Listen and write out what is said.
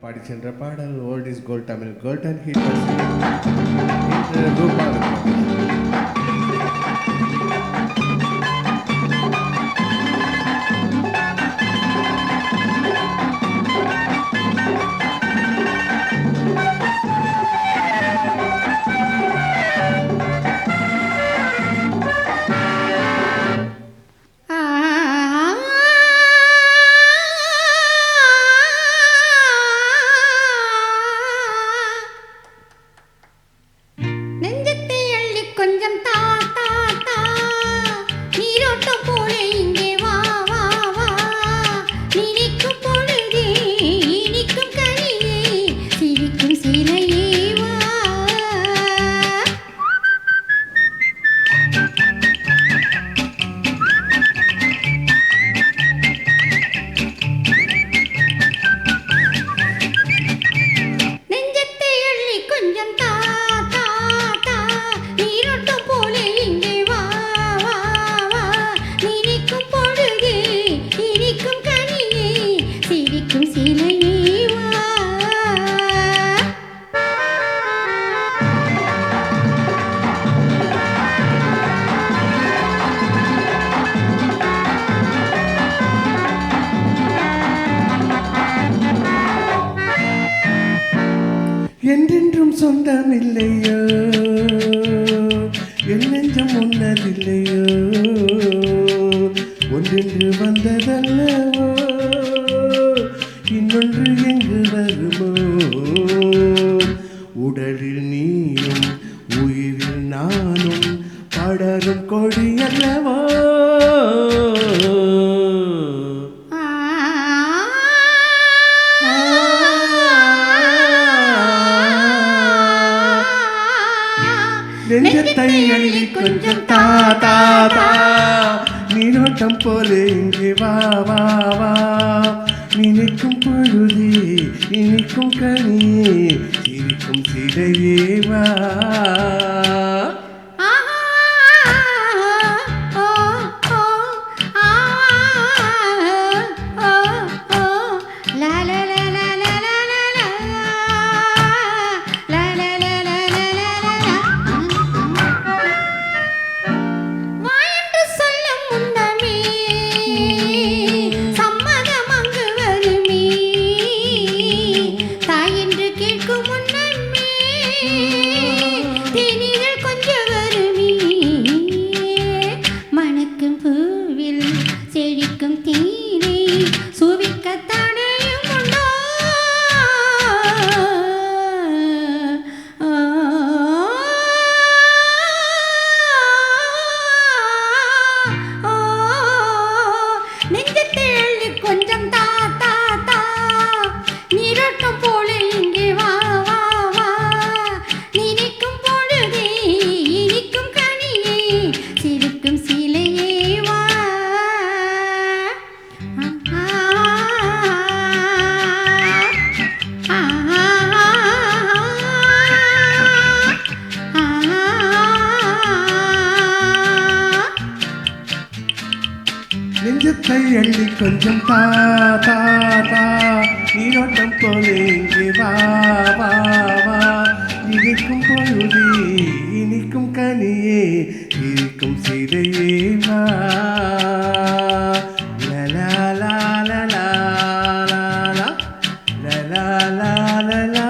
பாடி சென்ற பாடல் old is gold Tamil golden hit இன்று ரூபா கொஞ்சம் தா தா தா நீரோட்டம் போல இங்கே வா வா வா நினைக்கும் பொழுதே இனிக்கும் கனியே சிரிக்கும் சிலையே வா நெஞ்சத்தை அள்ளி கொஞ்சம் தா என்றென்றும் சொந்தமில்லையோ என் நெஞ்சம் உன்னதில்லையோ ஒன்றென்று வந்ததல்லவோ இன்னொன்று எங்கு வருமோ உடலில் நீயும் உயிரில் நானும் படரும் கொடி அல்லவோ நெஞ்சத்தை அள்ளி கொஞ்சம் தா தா தா நீரோட்டம் போல இங்கே வா வா வா நினைக்கும் பொழுதே இனிக்கும் கனியே சிரிக்கும் சிலையே வா மணக்கும் பூவில் செழிக்கும் தீரை சுவிக்க தடையும் உண்டோ நெஞ்சத்தை அள்ளி கொஞ்சம் தா தா தா நீரோட்டம் போல இங்கே வா வா வா நினைக்கும் பொழுதே இனிக்கும் கனியே சிரிக்கும் சிலையே வா நெஞ்சத்தை அள்ளி கொஞ்சம் தா தா தா நீரோட்டம் போல இங்கே வா வா வா நினைக்கும் பொழுதே இனிக்கும் கனியே இருக்கும் சிலையே வா லலா லா லா லா லா லா லா லா லா